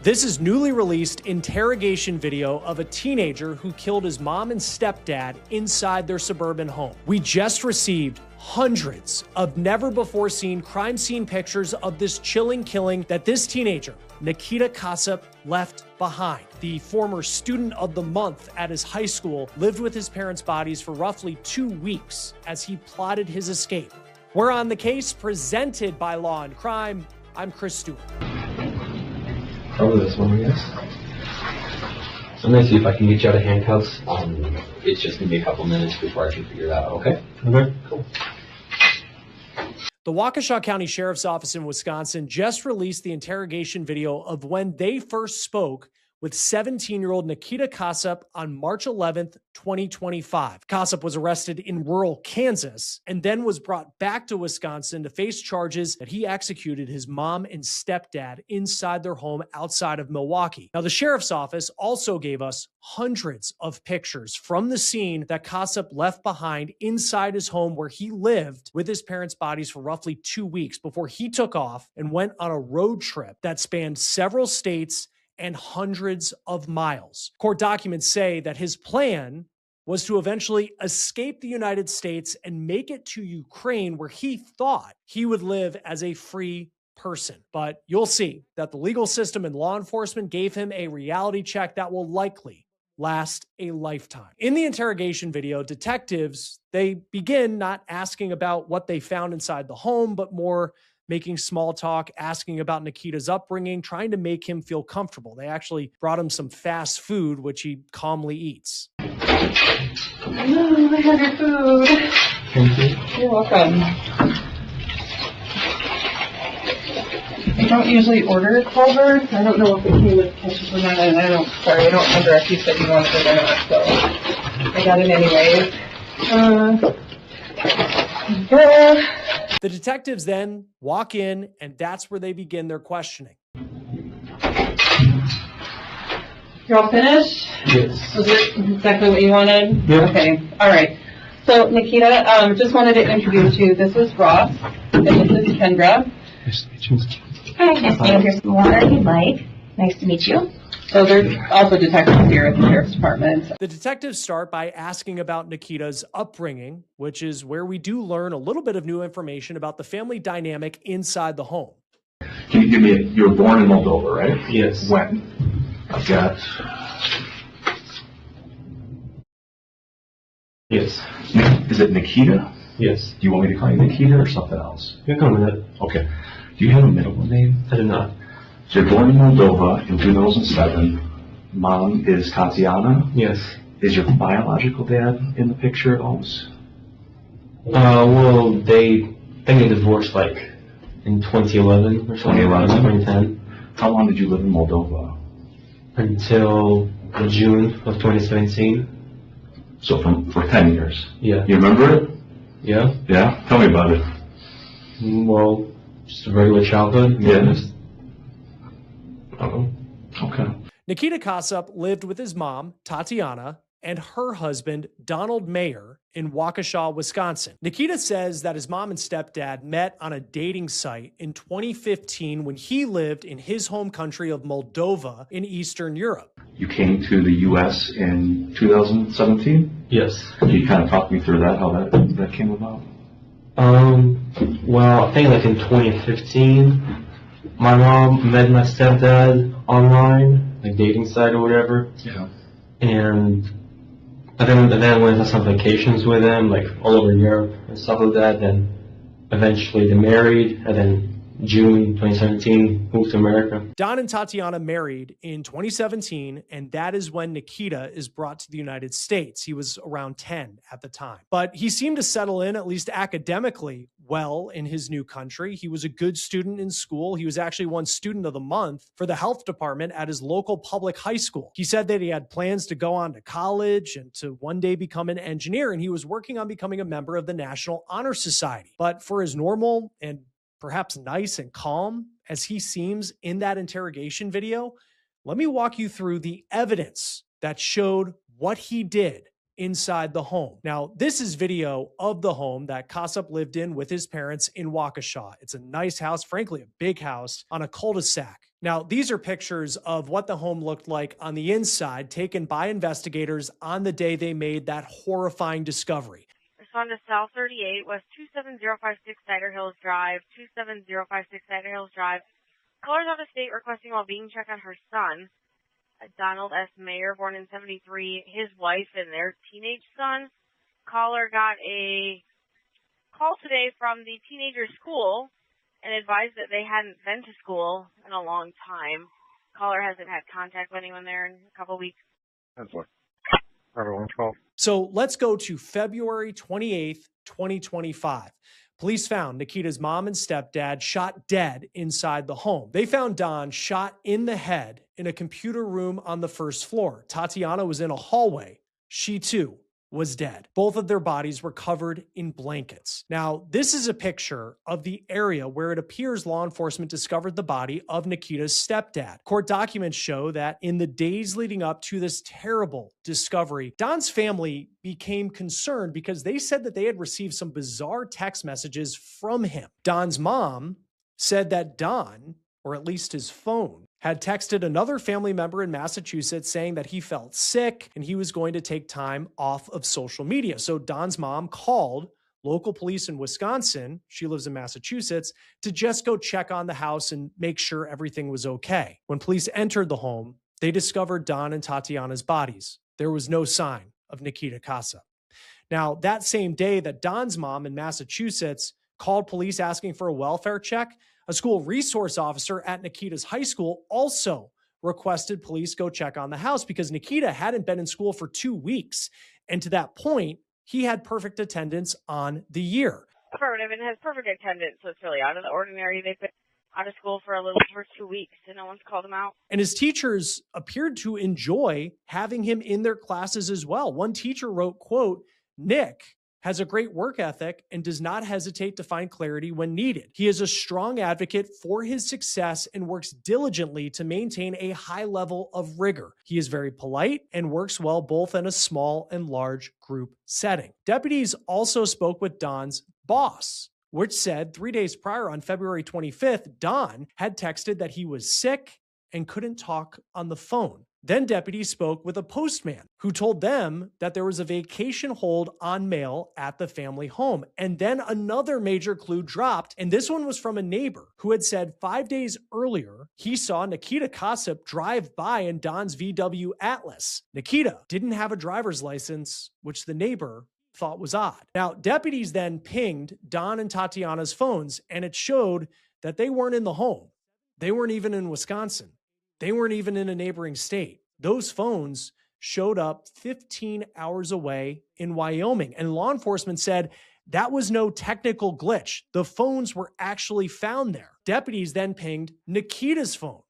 This is newly released interrogation video of a teenager who killed his mom and stepdad inside their suburban home. We just received hundreds of never-before-seen crime scene pictures of this chilling killing that this teenager, Nikita Casap, left behind. The former student of the month at his high school lived with his parents' bodies for roughly 2 weeks as he plotted his escape. We're on the case, presented by Law and Crime. I'm Chris Stewart. Probably this one, yes. So I'm going to see if I can get you out of handcuffs. It's just going to be a couple minutes before I can figure that out, okay? Okay, cool. The Waukesha County Sheriff's Office in Wisconsin just released the interrogation video of when they first spoke with 17-year-old Nikita Casap on March 11th, 2025. Casap was arrested in rural Kansas and then was brought back to Wisconsin to face charges that he executed his mom and stepdad inside their home outside of Milwaukee. Now, the sheriff's office also gave us hundreds of pictures from the scene that Casap left behind inside his home where he lived with his parents' bodies for roughly 2 weeks before he took off and went on a road trip that spanned several states and hundreds of miles. Court documents say that his plan was to eventually escape the United States and make it to Ukraine, where he thought he would live as a free person. But you'll see that the legal system and law enforcement gave him a reality check that will likely last a lifetime. In the interrogation video, detectives, they begin not asking about what they found inside the home, but more making small talk, asking about Nikita's upbringing, trying to make him feel comfortable. They actually brought him some fast food, which he calmly eats. Oh, I have your food. Thank you. You're welcome. I don't usually order Culver. I don't know if it came with ketchup or not, and I don't remember if you said you wanted it or not, so I got it anyways. The detectives then walk in, and that's where they begin their questioning. You're all finished? Yes. Was it exactly what you wanted? Yeah. Okay. All right. So, Nikita, just wanted to introduce you. This is Ross, and this is Kendra. Nice to meet you. Hi, nice to meet you. Here's some water if you'd like. Nice to meet you. So there's also detectives here at the Sheriff's Department. The detectives start by asking about Nikita's upbringing, which is where we do learn a little bit of new information about the family dynamic inside the home. Can you give me you were born in Moldova, right? Yes. When? I've got... Yes. Is it Nikita? Yes. Do you want me to call you Nikita or something else? You can come with it. Okay. Do you have a middle name? I do not. So you're born in Moldova in 2007. Mom is Tatiana. Yes. Is your biological dad in the picture at all? Well, they divorced like in 2011 or something. 2010. How long did you live in Moldova? Until June of 2017. So for 10 years. Yeah. You remember it? Yeah. Yeah? Tell me about it. Well, just a regular childhood. Yeah. Okay. Nikita Casap lived with his mom, Tatiana, and her husband, Donald Mayer, in Waukesha, Wisconsin. Nikita says that his mom and stepdad met on a dating site in 2015 when he lived in his home country of Moldova in Eastern Europe. You came to the U.S. in 2017? Yes. Can you kind of talk me through that, how that came about? Well, I think like in 2015, my mom met my stepdad online, like dating site or whatever. Yeah. And then went on some vacations with him, like all over Europe and stuff like that. Then eventually they married, and then June 2017 moved to America. Don and Tatiana married in 2017, and that is when Nikita is brought to the United States. He was around 10 at the time. But he seemed to settle in, at least academically, well in his new country. He was a good student in school. He was actually won Student of the Month for the health department at his local public high school. He said that he had plans to go on to college and to one day become an engineer, and he was working on becoming a member of the National Honor Society. But for his normal and perhaps nice and calm as he seems in that interrogation video, let me walk you through the evidence that showed what he did inside the home. Now, this is video of the home that Casap lived in with his parents in Waukesha. It's a nice house, frankly, a big house on a cul-de-sac Now, these are pictures of what the home looked like on the inside, taken by investigators on the day they made that horrifying discovery. Respond to South 38, West 27056 Cider Hills Drive, 27056 Cider Hills Drive. Caller's out of state requesting well-being check on her son, Donald S. Mayer, born in 73, his wife, and their teenage son. Caller got a call today from the teenager's school and advised that they hadn't been to school in a long time. Caller hasn't had contact with anyone there in a couple weeks. That's what. Everyone's called. So let's go to February 28th, 2025. Police found Nikita's mom and stepdad shot dead inside the home. They found Don shot in the head in a computer room on the first floor. Tatiana was in a hallway. She too was dead. Both of their bodies were covered in blankets. Now, this is a picture of the area where it appears law enforcement discovered the body of Nikita's stepdad. Court documents show that in the days leading up to this terrible discovery, Don's family became concerned because they said that they had received some bizarre text messages from him. Don's mom said that Don, or at least his phone, had texted another family member in Massachusetts saying that he felt sick and he was going to take time off of social media. So Don's mom called local police in Wisconsin, she lives in Massachusetts, to just go check on the house and make sure everything was okay. When police entered the home, they discovered Don and Tatiana's bodies. There was no sign of Nikita Casap. Now, that same day that Don's mom in Massachusetts called police asking for a welfare check, a school resource officer at Nikita's high school also requested police go check on the house because Nikita hadn't been in school for 2 weeks. And to that point, he had perfect attendance on the year. Affirmative, and has perfect attendance, so it's really out of the ordinary. They've been out of school for a little over 2 weeks, and no one's called him out. And his teachers appeared to enjoy having him in their classes as well. One teacher wrote, quote, "Nick has a great work ethic and does not hesitate to find clarity when needed. He is a strong advocate for his success and works diligently to maintain a high level of rigor. He is very polite and works well both in a small and large group setting." Deputies also spoke with Don's boss, which said 3 days prior on February 25th, Don had texted that he was sick and couldn't talk on the phone. Then deputies spoke with a postman who told them that there was a vacation hold on mail at the family home. And then another major clue dropped, and this one was from a neighbor who had said 5 days earlier he saw Nikita Casap drive by in Don's VW Atlas. Nikita didn't have a driver's license, which the neighbor thought was odd. Now, deputies then pinged Don and Tatiana's phones, and it showed that they weren't in the home. They weren't even in Wisconsin. They weren't even in a neighboring state. Those phones showed up 15 hours away in Wyoming. And law enforcement said that was no technical glitch. The phones were actually found there. Deputies then pinged Nikita's phone,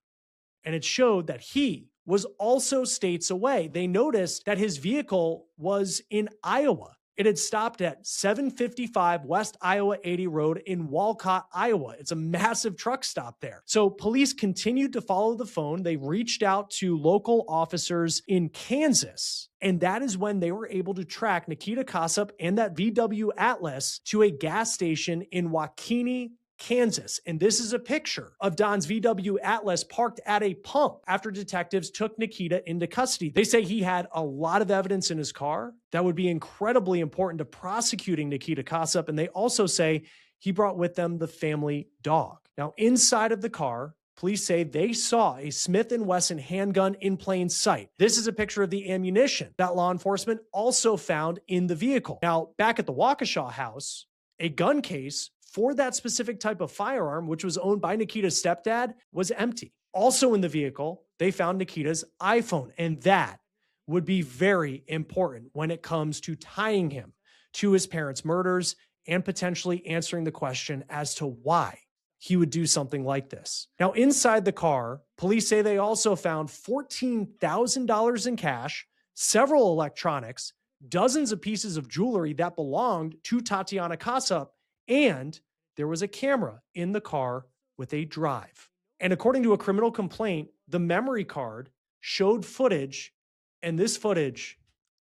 and it showed that he was also states away. They noticed that his vehicle was in Iowa. It had stopped at 755 West Iowa 80 Road in Walcott, Iowa. It's a massive truck stop there. So police continued to follow the phone. They reached out to local officers in Kansas, and that is when they were able to track Nikita Casap and that VW Atlas to a gas station in Waukene, Kansas. And this is a picture of Don's VW Atlas parked at a pump after detectives took Nikita into custody. They say he had a lot of evidence in his car that would be incredibly important to prosecuting Nikita Casap. And they also say he brought with them the family dog. Now, inside of the car, police say they saw a Smith & Wesson handgun in plain sight. This is a picture of the ammunition that law enforcement also found in the vehicle. Now, back at the Waukesha house, a gun case for that specific type of firearm, which was owned by Nikita's stepdad, was empty. Also in the vehicle, they found Nikita's iPhone, and that would be very important when it comes to tying him to his parents' murders and potentially answering the question as to why he would do something like this. Now, inside the car, police say they also found $14,000 in cash, several electronics, dozens of pieces of jewelry that belonged to Tatiana Casap, and there was a camera in the car with a drive. And according to a criminal complaint, the memory card showed footage, and this footage,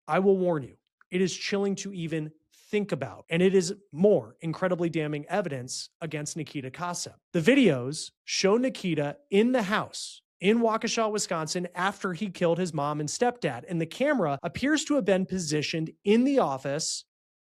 I will warn you, it is chilling to even think about, and it is more incredibly damning evidence against Nikita Casap. The videos show Nikita in the house in Waukesha, Wisconsin, after he killed his mom and stepdad, and the camera appears to have been positioned in the office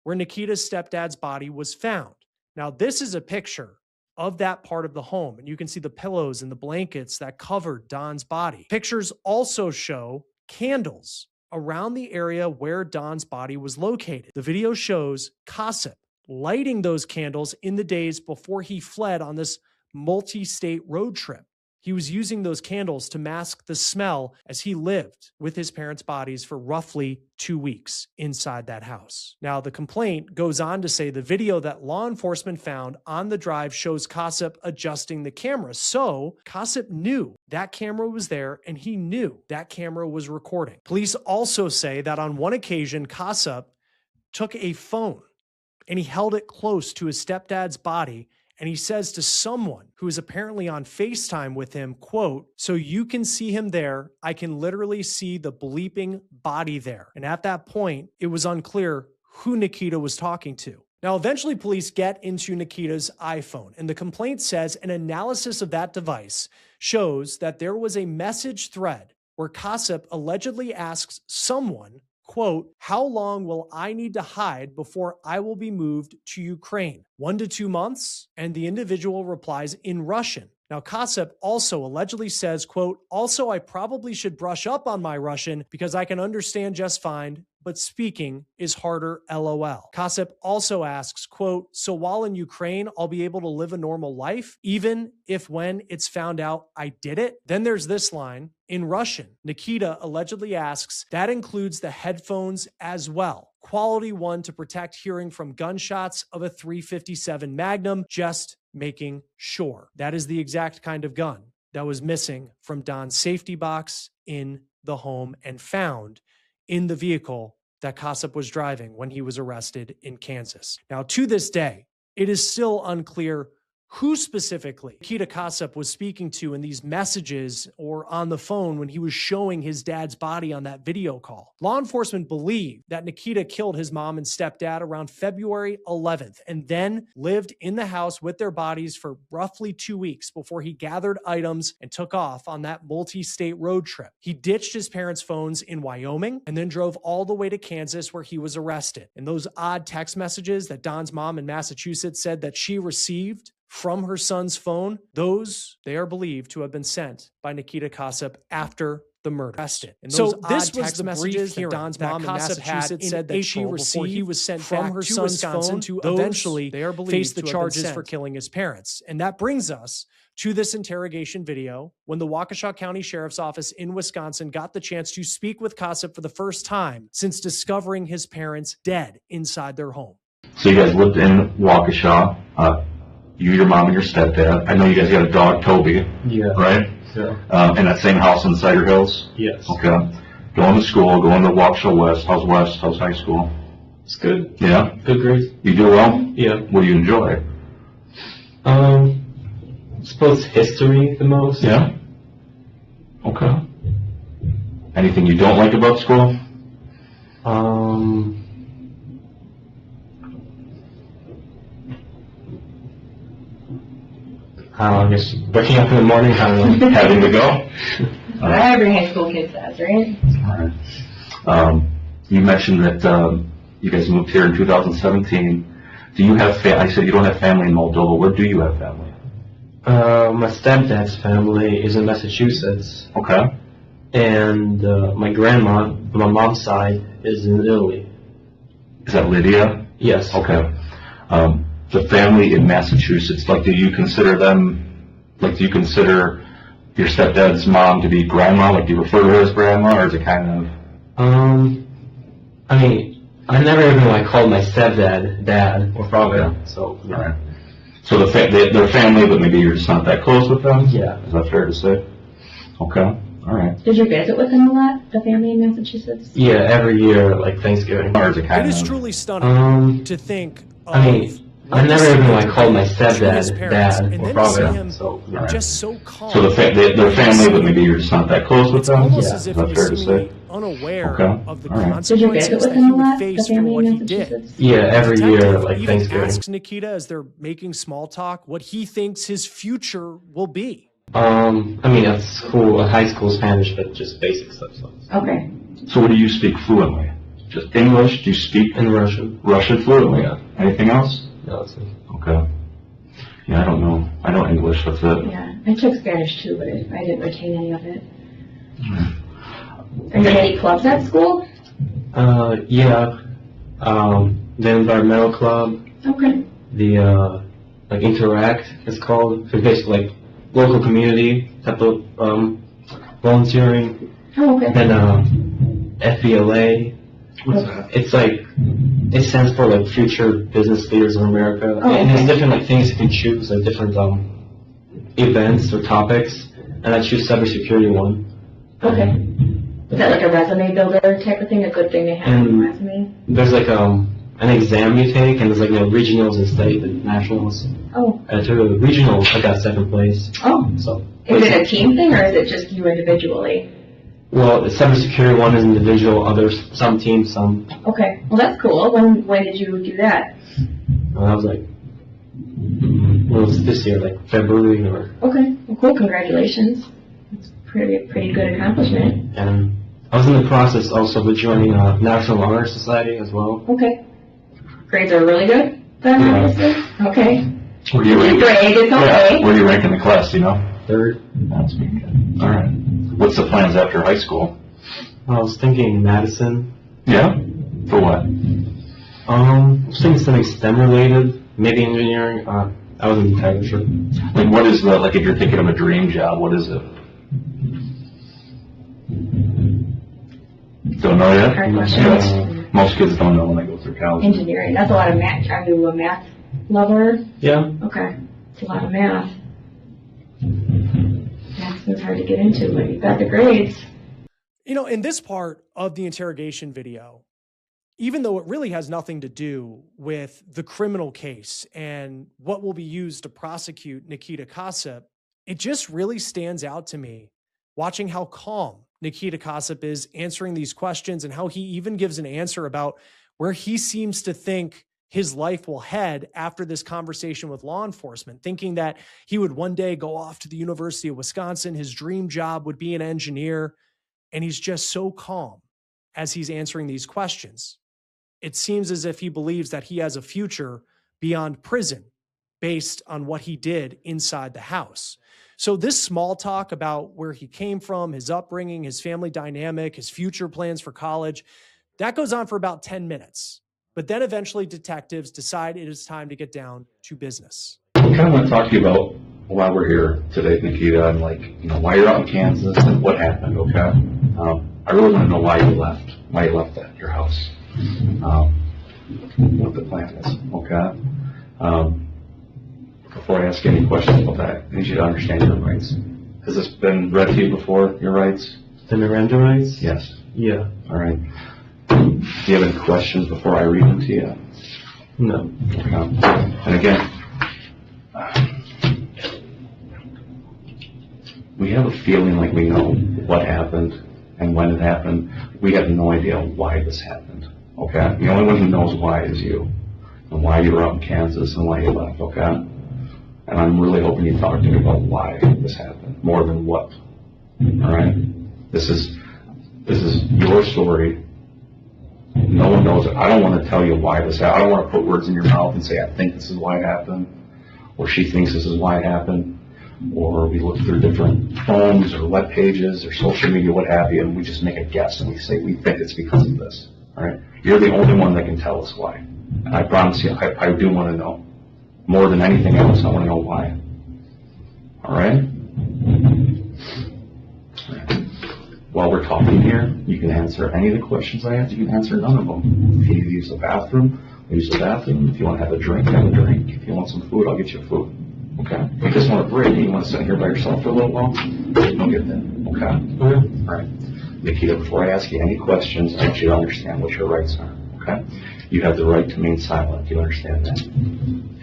where Nikita's stepdad's body was found. Now, this is a picture of that part of the home, and you can see the pillows and the blankets that covered Don's body. Pictures also show candles around the area where Don's body was located. The video shows Casap lighting those candles in the days before he fled on this multi-state road trip. He was using those candles to mask the smell as he lived with his parents' bodies for roughly 2 weeks inside that house. Now, the complaint goes on to say the video that law enforcement found on the drive shows Casap adjusting the camera. So Casap knew that camera was there, and he knew that camera was recording. Police also say that on one occasion, Casap took a phone and he held it close to his stepdad's body, and he says to someone who is apparently on FaceTime with him, quote, "So you can see him there. I can literally see the bleeping body there." And at that point, it was unclear who Nikita was talking to. Now, eventually police get into Nikita's iPhone, and the complaint says an analysis of that device shows that there was a message thread where Casap allegedly asks someone, quote, "How long will I need to hide before I will be moved to Ukraine? 1 to 2 months? And the individual replies in Russian. Now, Casap also allegedly says, quote, "Also, I probably should brush up on my Russian because I can understand just fine, but speaking is harder, LOL. Casap also asks, quote, "So while in Ukraine, I'll be able to live a normal life, even if when it's found out I did it?" Then there's this line in Russian. Nikita allegedly asks, "That includes the headphones as well. Quality one to protect hearing from gunshots of a .357 Magnum, just making sure." That is the exact kind of gun that was missing from Don's safety box in the home and found in the vehicle that Casap was driving when he was arrested in Kansas. Now, to this day, it is still unclear who specifically Nikita Casap was speaking to in these messages or on the phone when he was showing his dad's body on that video call. Law enforcement believe that Nikita killed his mom and stepdad around February 11th and then lived in the house with their bodies for roughly 2 weeks before he gathered items and took off on that multi-state road trip. He ditched his parents' phones in Wyoming and then drove all the way to Kansas where he was arrested. And those odd text messages that Don's mom in Massachusetts said that she received from her son's phone, those, they are believed to have been sent by Nikita Casap after the murder. And so this was the messages that Don's mom in Massachusetts said that she received he was sent from her son's phone to eventually face the charges for killing his parents. And that brings us to this interrogation video when the Waukesha County Sheriff's Office in Wisconsin got the chance to speak with Casap for the first time since discovering his parents dead inside their home. So you guys lived in Waukesha. You, your mom, and your stepdad. I know you guys got a dog, Toby. Yeah. Right? Yeah. In that same house in Cider Hills? Yes. Okay. Going to school, going to Waukesha West. How's West? How's high school? It's good. Yeah? Good grades. You do well? Yeah. What do you enjoy? I suppose history the most. Yeah? Okay. Anything you don't like about school? I guess waking up in the morning, having to go. Every high school kid does, right? All right. You mentioned that you guys moved here in 2017. Do you have I said you don't have family in Moldova. Where do you have family? My stepdad's family is in Massachusetts. Okay. And my grandma, my mom's side, is in Italy. Is that Lydia? Yes. Okay. The family in Massachusetts, like, do you consider your stepdad's mom to be grandma? Like, do you refer to her as grandma, or is it kind of? I mean, I never even called my stepdad dad or father. Okay. So. Yeah. All right. So they're family, but maybe you're just not that close with them. Yeah. Is that fair to say? Okay. All right. Did you visit with them a lot, the family in Massachusetts? Yeah, every year, Thanksgiving. Or is it kind It is of? truly stunning to think of. I mean, I never even called my stepdad dad and or then father. see him So. just so calm. So they're family, but maybe you're just not that close with It's them. almost Yeah. as Is if that he fair was to seemingly say? unaware Okay. of the All right. Did you visit consequences with that them he a lot, would face the for family what in he did. Massachusetts? Yeah, every year, Detective like even Thanksgiving. asks Nikita as they're making small talk what he thinks his future will be. I mean, at school, at high school Spanish, but just basic stuff. So. Okay. So what do you speak fluently? Just English? Do you speak And Russian. Russian fluently? Yeah. Anything else? No, that's it. Okay. Yeah, I don't know. I know English, that's it. Yeah, I took Spanish too, but I didn't retain any of it. Are you in any clubs at school? Yeah. The environmental club, Okay. the, like Interact is called. So basically like local community type of, volunteering. Oh, okay. Then, FBLA. What's that? It's like, it stands for like Future Business Leaders of America. Oh, And there's okay. different like things you can choose, like different, events or topics. And I choose cybersecurity one. Okay. Is that like a resume builder type of thing, a good thing to have on your resume? There's like, an exam you take, and there's like, regionals and state and nationals. Oh. To the regionals, I got second place. Oh. So. Is it a team thing or is it just you individually? Well, the cybersecurity one is individual, others, some teams, some. Okay. Well, that's cool. When did you do that? I was like, well, it was this year, like February or. Okay. Well, cool. Congratulations. That's pretty good accomplishment. And I was in the process also of joining National Honor Society as well. Okay. Grades are really good then, Yeah. obviously? Okay. Where do you rank? Grade, it's okay. Where do you rank in the class, do you know? Third. That's pretty good. All right. What's the plans after high school? I was thinking Madison. Yeah? For what? I was thinking something STEM related, maybe engineering. I wasn't entirely sure. Like, what is the, like, if you're thinking of a dream job, what is it? Don't know yet? Hard question. Yeah. Most kids don't know when they go through college. Engineering. That's a lot of math. Are you a math lover? Yeah. Okay. It's a lot of math. Math seems hard to get into, but you've got the grades. You know, in this part of the interrogation video, even though it really has nothing to do with the criminal case and what will be used to prosecute Nikita Casap, it just really stands out to me watching how calm Nikita Casap is answering these questions and how he even gives an answer about where he seems to think his life will head after this conversation with law enforcement, thinking that he would one day go off to the University of Wisconsin. His dream job would be an engineer. And he's just so calm as he's answering these questions. It seems as if he believes that he has a future beyond prison based on what he did inside the house. So this small talk about where he came from, his upbringing, his family dynamic, his future plans for college, that goes on for about 10 minutes. But then eventually detectives decide it is time to get down to business. I kind of want to talk to you about why we're here today, Nikita, and like, you know, why you're out in Kansas and what happened, okay? I really want to know why you left that, your house, what the plan is, okay? Before I ask you any questions about that, I need you to understand your rights. Has this been read to you before, your rights? The Miranda rights? Yes. Yeah. All right. Do you have any questions before I read them to you? No. And again, we have a feeling like we know what happened and when it happened. We have no idea why this happened, okay? The only one who knows why is you, and why you were out in Kansas and why you left, okay? And I'm really hoping you talk to me about why this happened, more than what, all right? This is your story. No one knows it. I don't want to tell you why this happened. I don't want to put words in your mouth and say, I think this is why it happened, or she thinks this is why it happened. Or we look through different phones or web pages or social media, what have you, and we just make a guess and we say we think it's because of this. All right? You're the only one that can tell us why. And I promise you, I do want to know. More than anything else, I want to know why. All right? While we're talking here, you can answer any of the questions I ask. You can answer none of them. If you need to use the bathroom, use the bathroom. If you want to have a drink, have a drink. If you want some food, I'll get you food. Okay? If you just want a break and you want to sit here by yourself for a little while, don't get that. Okay? All right. Nikita, before I ask you any questions, I want you to understand what your rights are. Okay? You have the right to remain silent. Do you understand that?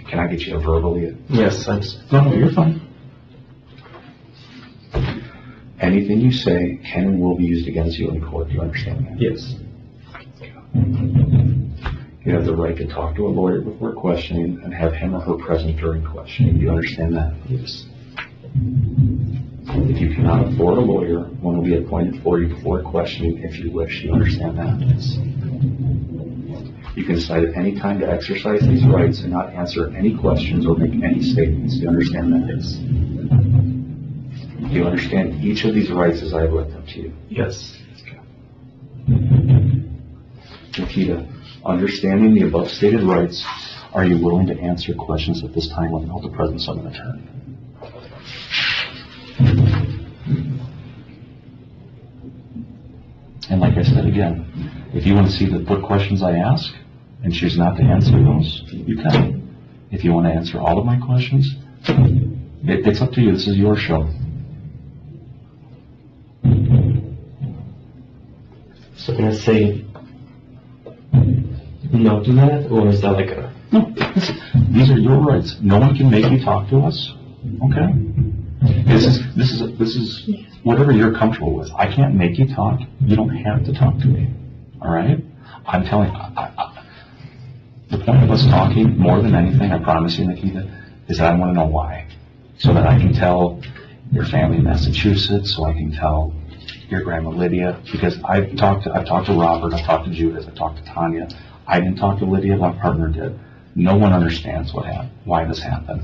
Can I get you to verbally? Yes, No, you're fine. Anything you say can and will be used against you in court. Do you understand that? Yes. You have the right to talk to a lawyer before questioning and have him or her present during questioning. Do you understand that? Yes. If you cannot afford a lawyer, one will be appointed for you before questioning if you wish. Do you understand that? Yes. You can decide at any time to exercise these rights and not answer any questions or make any statements. Do you understand that? Yes. Do you understand each of these rights as I have read them to you? Yes. Nikita, understanding the above stated rights, are you willing to answer questions at this time without the presence of an attorney? And like I said again, if you want to see what questions I ask and choose not to answer those, you can. If you want to answer all of my questions, it's up to you. This is your show. So can I say no to that, or is that like a... No, listen, these are your rights. No one can make you talk to us. Okay? This is whatever you're comfortable with. I can't make you talk. You don't have to talk to me. All right? I'm telling you, the point of us talking, more than anything, I promise you, Nikita, is that I want to know why. So that I can tell your family in Massachusetts, so I can tell your grandma Lydia, because I've talked to Robert, I've talked to Judith, I've talked to Tanya. I didn't talk to Lydia, my partner did. No one understands why this happened.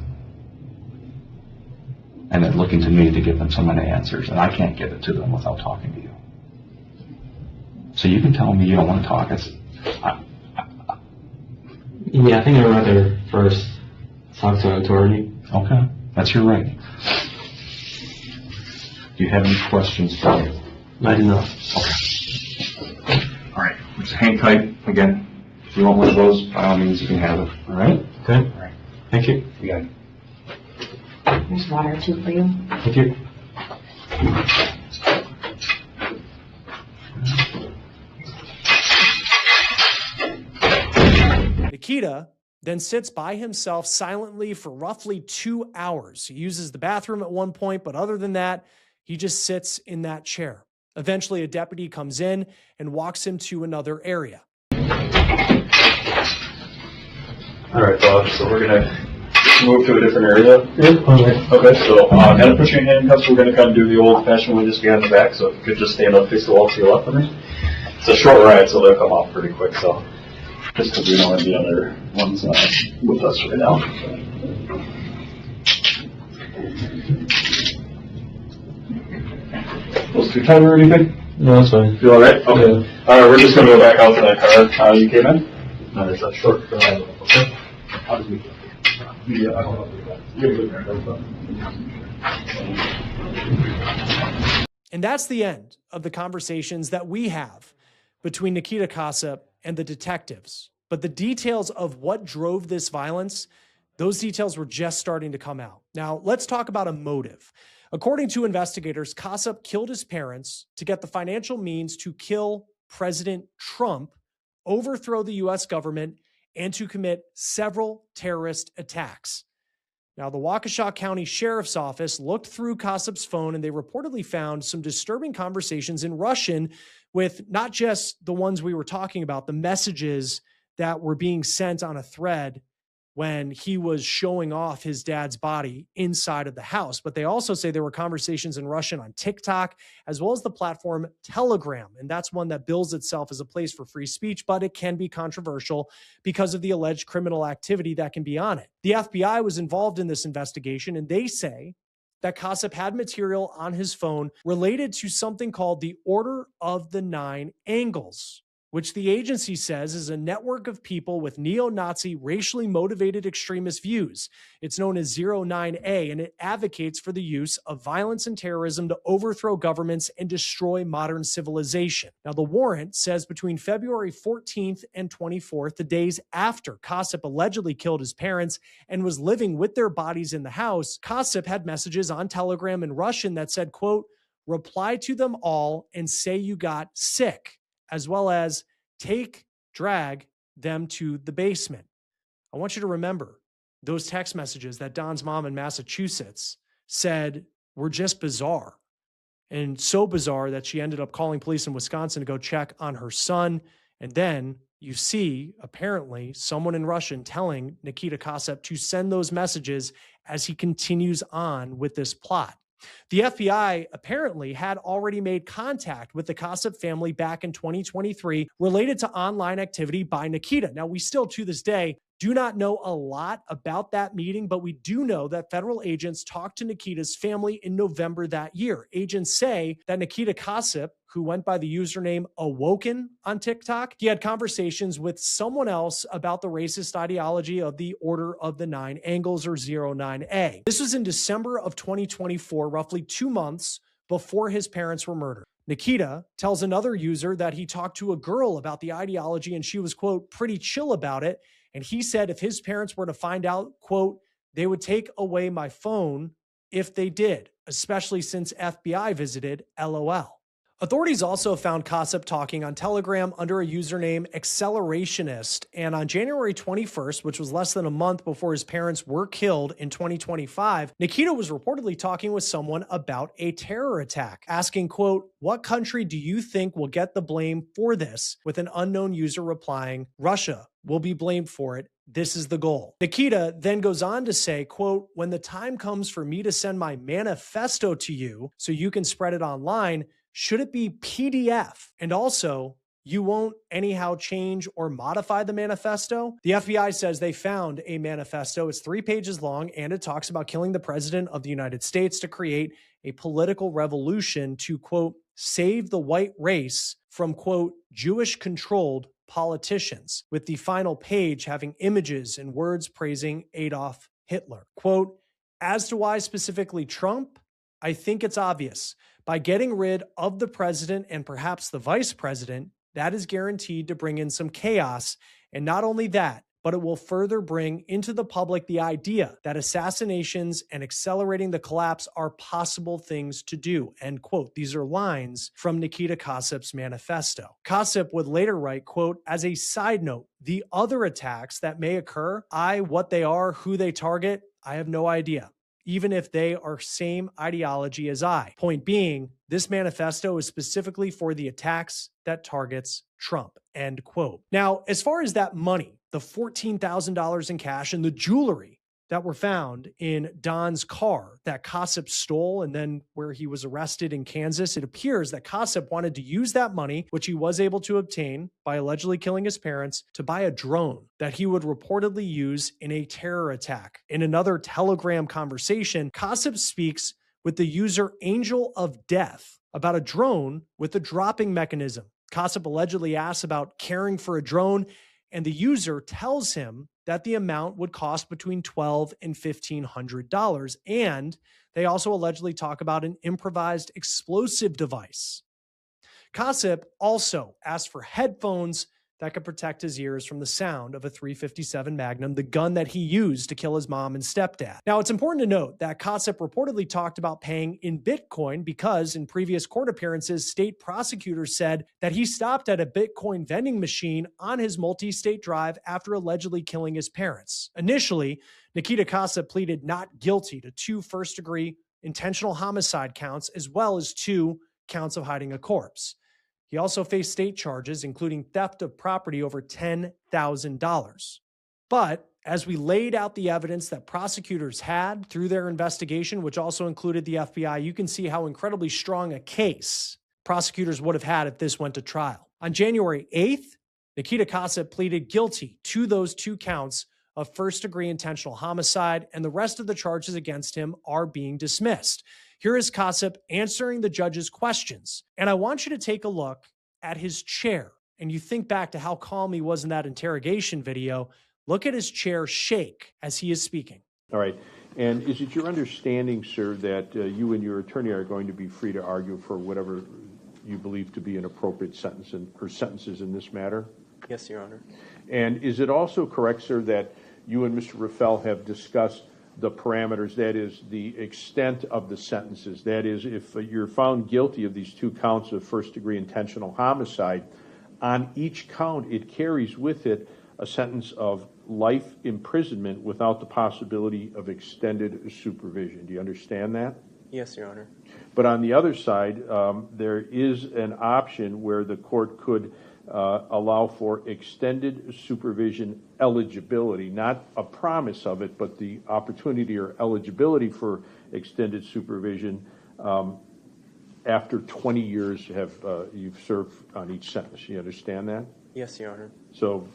And they're looking to me to give them so many answers, and I can't give it to them without talking to you. So you can tell me you don't want to talk. Yeah, I think I'd rather first talk to an attorney. Okay, that's your right. Do you have any questions for me? I do not. Okay. All right, just hang tight again. If you want one of those, by all means, you can have it. All right? Okay. All right. Thank you. You got it. There's water too for you. Thank you. Nikita then sits by himself silently for roughly 2 hours. He uses the bathroom at one point, but other than that, he just sits in that chair. Eventually, a deputy comes in and walks him to another area. All right, Bob, so we're going to move to a different area. Yeah, okay. Okay, so I'm going to put you in handcuffs. We're going to kind of do the old-fashioned way, just behind the back, so if you could just stand up, face the wall to your left of me. It's a short ride, so they'll come off pretty quick, so just because we don't have the other ones with us right now. Was too tight or anything? No, that's fine. You all right? Okay. Yeah. All right, we're just going to go back out to that car you came in. Now there's that short drive, okay? How does we get? Yeah, I don't know. You're good there. That's fine. And that's the end of the conversations that we have between Nikita Casap and the detectives. But the details of what drove this violence, those details were just starting to come out. Now, let's talk about a motive. According to investigators, Casap killed his parents to get the financial means to kill President Trump, overthrow the U.S. government, and to commit several terrorist attacks. Now, the Waukesha County Sheriff's Office looked through Casap's phone, and they reportedly found some disturbing conversations in Russian with not just the ones we were talking about, the messages that were being sent on a thread when he was showing off his dad's body inside of the house. But they also say there were conversations in Russian on TikTok, as well as the platform Telegram. And that's one that bills itself as a place for free speech, but it can be controversial because of the alleged criminal activity that can be on it. The FBI was involved in this investigation, and they say that Casap had material on his phone related to something called the Order of the Nine Angles, which the agency says is a network of people with neo-Nazi, racially motivated extremist views. It's known as 09A, and it advocates for the use of violence and terrorism to overthrow governments and destroy modern civilization. Now, the warrant says between February 14th and 24th, the days after Casap allegedly killed his parents and was living with their bodies in the house, Casap had messages on Telegram in Russian that said, quote, "Reply to them all and say you got sick," as well as drag them to the basement. I want you to remember those text messages that Don's mom in Massachusetts said were just bizarre. and so bizarre that she ended up calling police in Wisconsin to go check on her son. And then you see, apparently, someone in Russian telling Nikita Casap to send those messages as he continues on with this plot. The FBI apparently had already made contact with the Casap family back in 2023 related to online activity by Nikita. Now, we still, to this day, do not know a lot about that meeting, but we do know that federal agents talked to Nikita's family in November that year. Agents say that Nikita Casap, who went by the username Awoken on TikTok, he had conversations with someone else about the racist ideology of the Order of the Nine Angles, or 09A. This was in December of 2024, roughly 2 months before his parents were murdered. Nikita tells another user that he talked to a girl about the ideology and she was, quote, pretty chill about it. And he said if his parents were to find out, quote, they would take away my phone if they did, especially since FBI visited, LOL. Authorities also found Casap talking on Telegram under a username Accelerationist. And on January 21st, which was less than a month before his parents were killed in 2025, Nikita was reportedly talking with someone about a terror attack, asking, quote, what country do you think will get the blame for this? With an unknown user replying, Russia will be blamed for it. This is the goal. Nikita then goes on to say, quote, when the time comes for me to send my manifesto to you so you can spread it online, should it be PDF? And also, you won't anyhow change or modify the manifesto? The FBI says they found a manifesto. It's 3 pages long, and it talks about killing the president of the United States to create a political revolution to, quote, save the white race from, quote, Jewish-controlled politicians, with the final page having images and words praising Adolf Hitler. Quote, as to why specifically Trump, I think it's obvious. By getting rid of the president and perhaps the vice president, that is guaranteed to bring in some chaos. And not only that, but it will further bring into the public the idea that assassinations and accelerating the collapse are possible things to do, end quote. These are lines from Nikita Casap's manifesto. Casap would later write, quote, as a side note, the other attacks that may occur, what they are, who they target, I have no idea, even if they are same ideology as I. Point being, this manifesto is specifically for the attacks that targets Trump, end quote. Now, as far as that money, the $14,000 in cash and the jewelry that were found in Don's car that Casap stole and then where he was arrested in Kansas, it appears that Casap wanted to use that money, which he was able to obtain by allegedly killing his parents, to buy a drone that he would reportedly use in a terror attack. In another Telegram conversation, Casap speaks with the user Angel of Death about a drone with a dropping mechanism. Casap allegedly asks about caring for a drone, and the user tells him that the amount would cost between $1,200 and $1,500. And they also allegedly talk about an improvised explosive device. Casap also asked for headphones that could protect his ears from the sound of a .357 Magnum, the gun that he used to kill his mom and stepdad. Now, it's important to note that Casap reportedly talked about paying in Bitcoin because in previous court appearances, state prosecutors said that he stopped at a Bitcoin vending machine on his multi-state drive after allegedly killing his parents. Initially, Nikita Casap pleaded not guilty to 2 first-degree intentional homicide counts, as well as 2 counts of hiding a corpse. He also faced state charges, including theft of property over $10,000. But as we laid out the evidence that prosecutors had through their investigation, which also included the FBI, you can see how incredibly strong a case prosecutors would have had if this went to trial. On January 8th, Nikita Casap pleaded guilty to those 2 counts of first-degree intentional homicide, and the rest of the charges against him are being dismissed. Here is Casap answering the judge's questions. And I want you to take a look at his chair. And you think back to how calm he was in that interrogation video. Look at his chair shake as he is speaking. All right. And is it your understanding, sir, that you and your attorney are going to be free to argue for whatever you believe to be an appropriate sentence or sentences in this matter? Yes, Your Honor. And is it also correct, sir, that you and Mr. Raffel have discussed the parameters, that is, the extent of the sentences? That is, if you're found guilty of these 2 counts of first-degree intentional homicide, on each count it carries with it a sentence of life imprisonment without the possibility of extended supervision. Do you understand that? Yes, Your Honor. But on the other side, there is an option where the court could allow for extended supervision eligibility, not a promise of it, but the opportunity or eligibility for extended supervision after 20 years you've served on each sentence. You understand that? Yes, Your Honor. So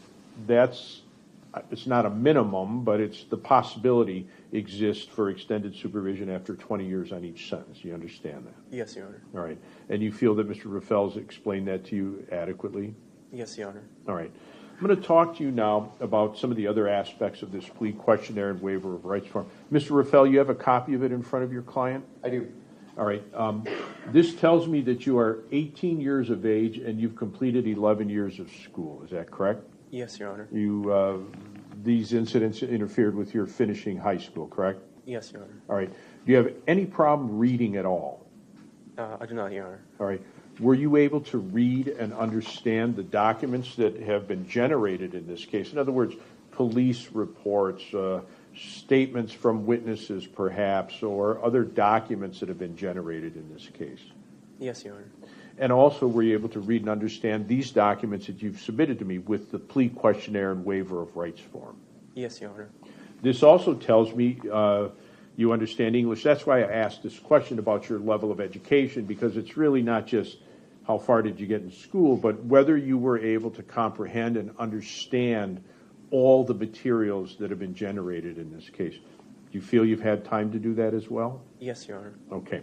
it's not a minimum, but it's the possibility exists for extended supervision after 20 years on each sentence. You understand that? Yes, Your Honor. All right. And you feel that Mr. Raffel's explained that to you adequately? Yes, Your Honor. All right. I'm going to talk to you now about some of the other aspects of this plea questionnaire and waiver of rights form. Mr. Raffel, you have a copy of it in front of your client? I do. All right. This tells me that you are 18 years of age and you've completed 11 years of school. Is that correct? Yes, Your Honor. These incidents interfered with your finishing high school, correct? Yes, Your Honor. All right. Do you have any problem reading at all? I do not, Your Honor. All right. Were you able to read and understand the documents that have been generated in this case? In other words, police reports, statements from witnesses perhaps, or other documents that have been generated in this case? Yes, Your Honor. And also, were you able to read and understand these documents that you've submitted to me with the plea questionnaire and waiver of rights form? Yes, Your Honor. This also tells me you understand English. That's why I asked this question about your level of education, because it's really not just how far did you get in school, but whether you were able to comprehend and understand all the materials that have been generated in this case. Do you feel you've had time to do that as well? Yes, Your Honor. Okay.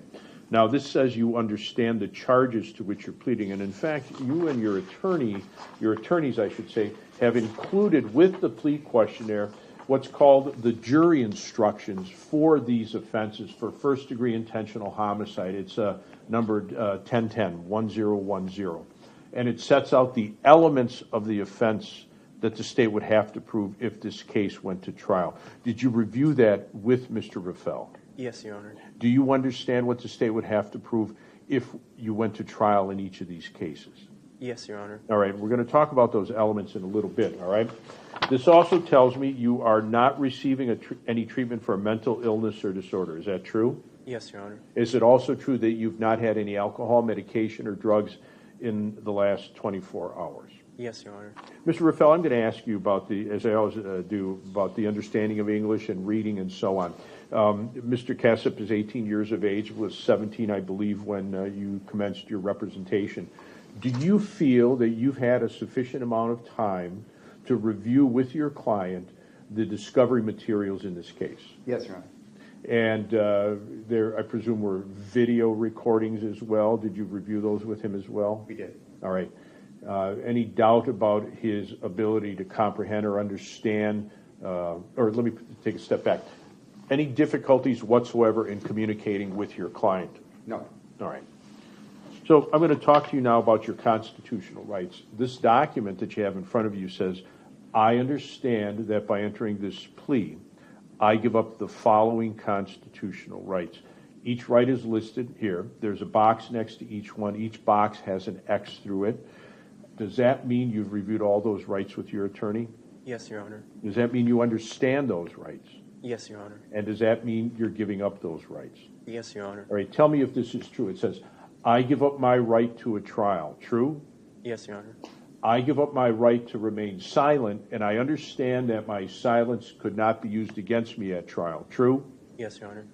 Now, this says you understand the charges to which you're pleading, and in fact, you and your attorneys, I should say, have included with the plea questionnaire what's called the jury instructions for these offenses for first-degree intentional homicide. It's numbered 1010, and it sets out the elements of the offense that the state would have to prove if this case went to trial. Did you review that with Mr. Raffel? Yes, Your Honor. Do you understand what the state would have to prove if you went to trial in each of these cases? Yes, Your Honor. All right, we're going to talk about those elements in a little bit, all right? This also tells me you are not receiving any treatment for a mental illness or disorder. Is that true? Yes, Your Honor. Is it also true that you've not had any alcohol, medication, or drugs in the last 24 hours? Yes, Your Honor. Mr. Raffel, I'm going to ask you about as I always do, about the understanding of English and reading and so on. Mr. Casap is 18 years of age, was 17, I believe, when you commenced your representation. Do you feel that you've had a sufficient amount of time to review with your client the discovery materials in this case? Yes, Your Honor. And there, I presume, were video recordings as well. Did you review those with him as well? We did. All right. Any doubt about his ability to comprehend or understand, or let me take a step back. Any difficulties whatsoever in communicating with your client? No. All right. So I'm going to talk to you now about your constitutional rights. This document that you have in front of you says, I understand that by entering this plea, I give up the following constitutional rights. Each right is listed here. There's a box next to each one. Each box has an X through it. Does that mean you've reviewed all those rights with your attorney? Yes, Your Honor. Does that mean you understand those rights? Yes, Your Honor. And does that mean you're giving up those rights? Yes, Your Honor. All right, tell me if this is true. It says, I give up my right to a trial. True? Yes, Your Honor. I give up my right to remain silent, and I understand that my silence could not be used against me at trial. True? Yes, Your Honor.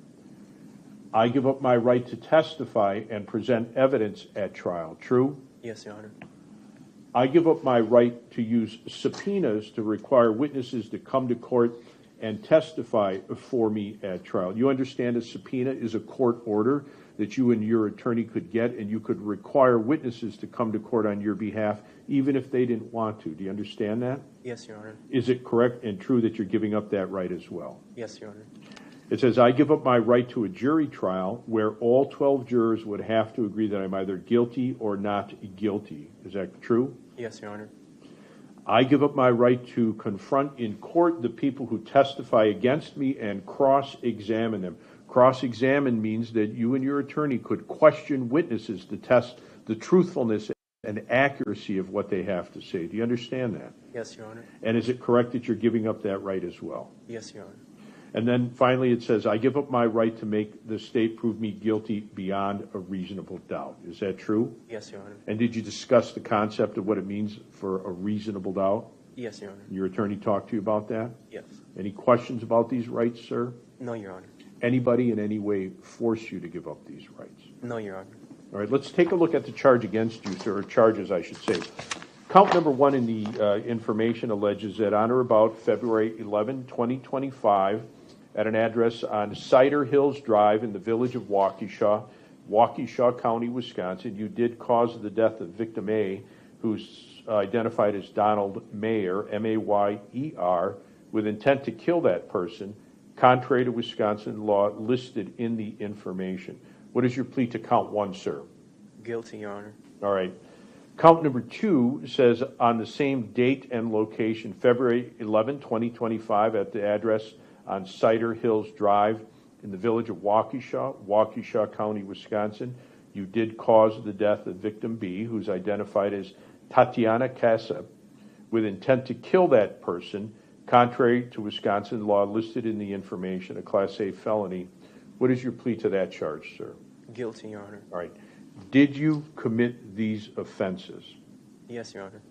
I give up my right to testify and present evidence at trial. True? Yes, Your Honor. I give up my right to use subpoenas to require witnesses to come to court and testify for me at trial. You understand a subpoena is a court order that you and your attorney could get, and you could require witnesses to come to court on your behalf, even if they didn't want to. Do you understand that? Yes, Your Honor. Is it correct and true that you're giving up that right as well? Yes, Your Honor. It says, I give up my right to a jury trial where all 12 jurors would have to agree that I'm either guilty or not guilty. Is that true? Yes, Your Honor. I give up my right to confront in court the people who testify against me and cross-examine them. Cross-examine means that you and your attorney could question witnesses to test the truthfulness and accuracy of what they have to say. Do you understand that? Yes, Your Honor. And is it correct that you're giving up that right as well? Yes, Your Honor. And then finally it says, I give up my right to make the state prove me guilty beyond a reasonable doubt. Is that true? Yes, Your Honor. And did you discuss the concept of what it means for a reasonable doubt? Yes, Your Honor. Your attorney talked to you about that? Yes. Any questions about these rights, sir? No, Your Honor. Anybody in any way force you to give up these rights? No, Your Honor. All right, let's take a look at the charge against you, sir, or charges, I should say. Count number 1 in the information alleges that on or about February 11, 2025, at an address on Cider Hills Drive in the village of Waukesha, Waukesha County, Wisconsin, you did cause the death of victim A, who's identified as Donald Mayer, M-A-Y-E-R, with intent to kill that person, contrary to Wisconsin law listed in the information. What is your plea to count 1, sir? Guilty, Your Honor. All right. Count number 2 says on the same date and location, February 11, 2025, at the address on Cider Hills Drive in the village of Waukesha, Waukesha County, Wisconsin, you did cause the death of victim B, who's identified as Nikita Casap, with intent to kill that person, contrary to Wisconsin law listed in the information, a Class A felony. What is your plea to that charge, sir? Guilty, Your Honor. All right. Did you commit these offenses? Yes, Your Honor.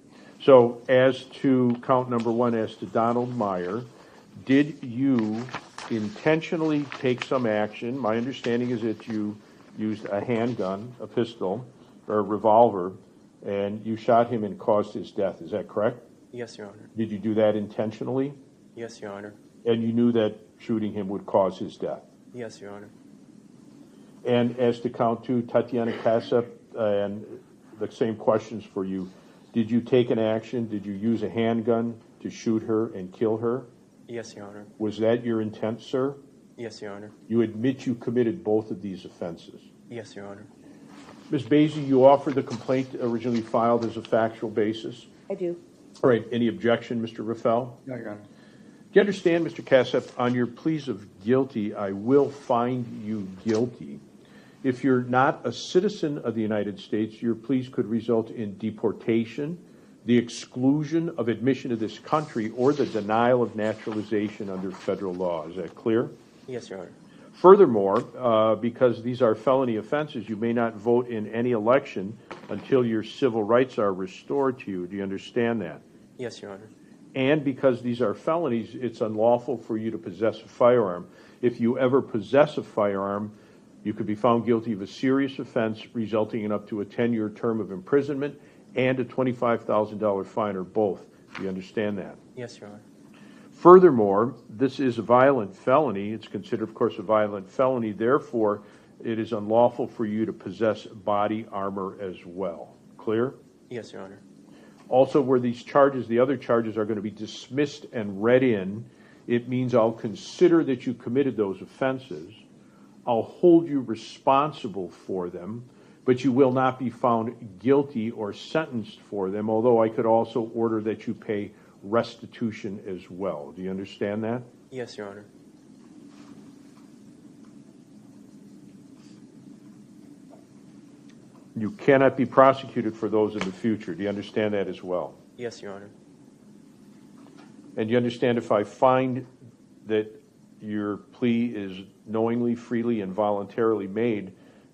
So as to count number 1, as to Donald Meyer, did you intentionally take some action? My understanding is that you used a handgun, a pistol, or a revolver, and you shot him and caused his death. Is that correct? Yes, Your Honor. Did you do that intentionally? Yes, Your Honor. And you knew that shooting him would cause his death? Yes, Your Honor. And as to count 2, Nikita Casap, and the same questions for you. Did you take an action? Did you use a handgun to shoot her and kill her? Yes, Your Honor. Was that your intent, sir? Yes, Your Honor. You admit you committed both of these offenses? Yes, Your Honor. Ms. Basie, you offered the complaint originally filed as a factual basis? I do. All right. Any objection, Mr. Raffel? No, Your Honor. Do you understand, Mr. Casap, on your pleas of guilty, I will find you guilty. If you're not a citizen of the United States, your pleas could result in deportation, the exclusion of admission to this country, or the denial of naturalization under federal law. Is that clear? Yes, Your Honor. Furthermore, because these are felony offenses, you may not vote in any election until your civil rights are restored to you. Do you understand that? Yes, Your Honor. And because these are felonies, it's unlawful for you to possess a firearm. If you ever possess a firearm, you could be found guilty of a serious offense resulting in up to a 10-year term of imprisonment and a $25,000 fine, or both. Do you understand that? Yes, Your Honor. Furthermore, this is a violent felony. It's considered, of course, a violent felony. Therefore, it is unlawful for you to possess body armor as well. Clear? Yes, Your Honor. Also, where these charges, the other charges, are going to be dismissed and read in, it means I'll consider that you committed those offenses. I'll hold you responsible for them, but you will not be found guilty or sentenced for them, although I could also order that you pay restitution as well. Do you understand that? Yes, Your Honor. You cannot be prosecuted for those in the future. Do you understand that as well? Yes, Your Honor. And you understand if I find that your plea is knowingly, freely, and voluntarily made,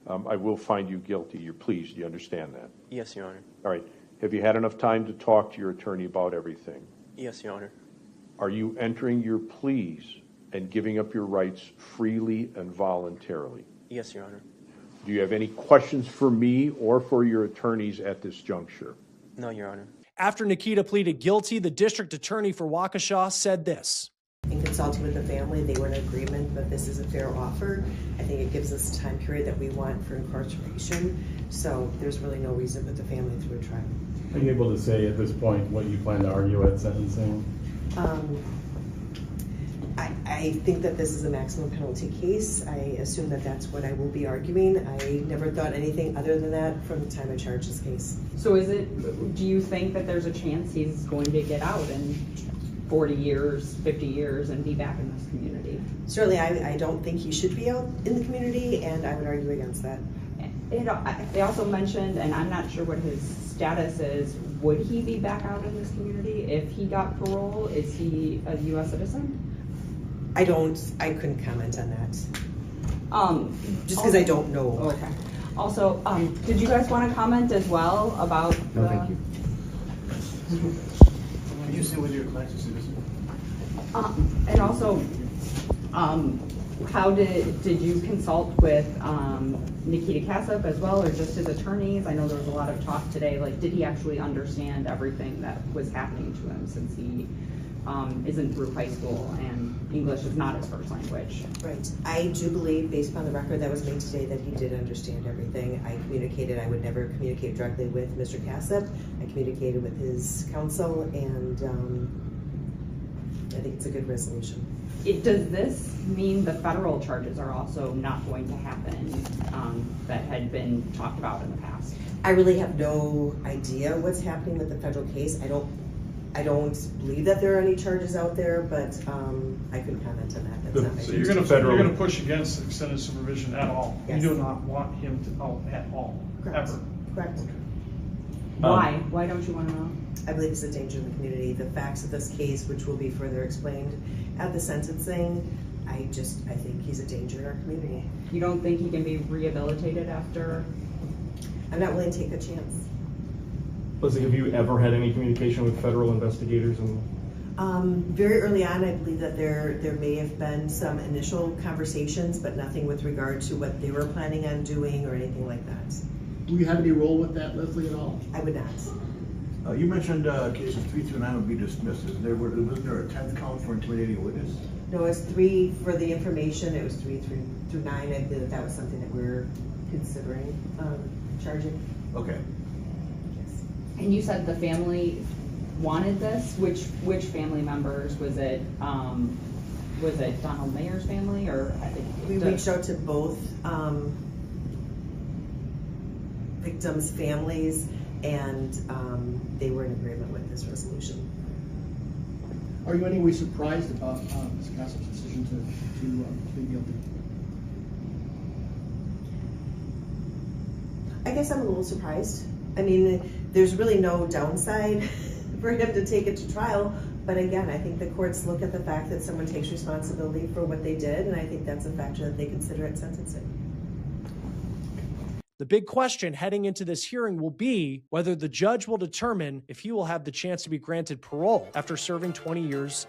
I will find you guilty. You're pleased. Do you understand that? Yes, Your Honor. All right. Have you had enough time to talk to your attorney about everything? Yes, Your Honor. Are you entering your pleas and giving up your rights freely and voluntarily? Yes, Your Honor. Do you have any questions for me or for your attorneys at this juncture? No, Your Honor. After Nikita pleaded guilty, the district attorney for Waukesha said this. In consulting with the family, they were in agreement that this is a fair offer. I think it gives us a time period that we want for incarceration, so there's really no reason to put the family through a trial. Are you able to say at this point what you plan to argue at sentencing? I think that this is a maximum penalty case. I assume that that's what I will be arguing. I never thought anything other than that from the time I charged this case. So do you think that there's a chance he's going to get out in 40 years, 50 years, and be back in this community? Certainly, I don't think he should be out in the community, and I would argue against that. They also mentioned, and I'm not sure what his status is, would he be back out in this community if he got parole? Is he a U.S. citizen? I couldn't comment on that. Just because I don't know. Okay. Also, did you guys want to comment as well about? No, thank you. Can you sit with your class citizen? And also, how did you consult with Nikita Casap as well, or just his attorneys? I know there was a lot of talk today. Like, did he actually understand everything that was happening to him, since he isn't through high school and English is not his first language? Right. I do believe, based upon the record that was made today, that he did understand everything. I would never communicate directly with Mr. Casap. I communicated with his counsel, and I think it's a good resolution. Does this mean the federal charges are also not going to happen that had been talked about in the past? I really have no idea what's happening with the federal case. I don't believe that there are any charges out there, but I couldn't comment on that. That's not my So you're going to push against extended supervision at all? Yes. You do not want him to out at all? Correct. Ever? Correct. Why? Why don't you want to know? I believe it's a danger in the community. The facts of this case, which will be further explained at the sentencing, I think he's a danger in our community. You don't think he can be rehabilitated after? I'm not willing to take a chance. Leslie, have you ever had any communication with federal investigators? Very early on, I believe that there may have been some initial conversations, but nothing with regard to what they were planning on doing or anything like that. Do you have any role with that, Leslie, at all? I would not. You mentioned cases 3 through 9 would be dismissed. Wasn't there a 10th count for intimidating a witness? No, it was 3 for the information. It was 3 through 9. I believe that was something that we're considering charging. Okay. Yes. And you said the family wanted this. Which family members? Was it Donald Mayer's family, or we reached out to both victims' families, and they were in agreement with this resolution. Are you in any way surprised about Mr. Casap's decision to plead guilty? I guess I'm a little surprised. I mean, there's really no downside for him to take it to trial, but again, I think the courts look at the fact that someone takes responsibility for what they did, and I think that's a factor that they consider at sentencing. The big question heading into this hearing will be whether the judge will determine if he will have the chance to be granted parole after serving 20 years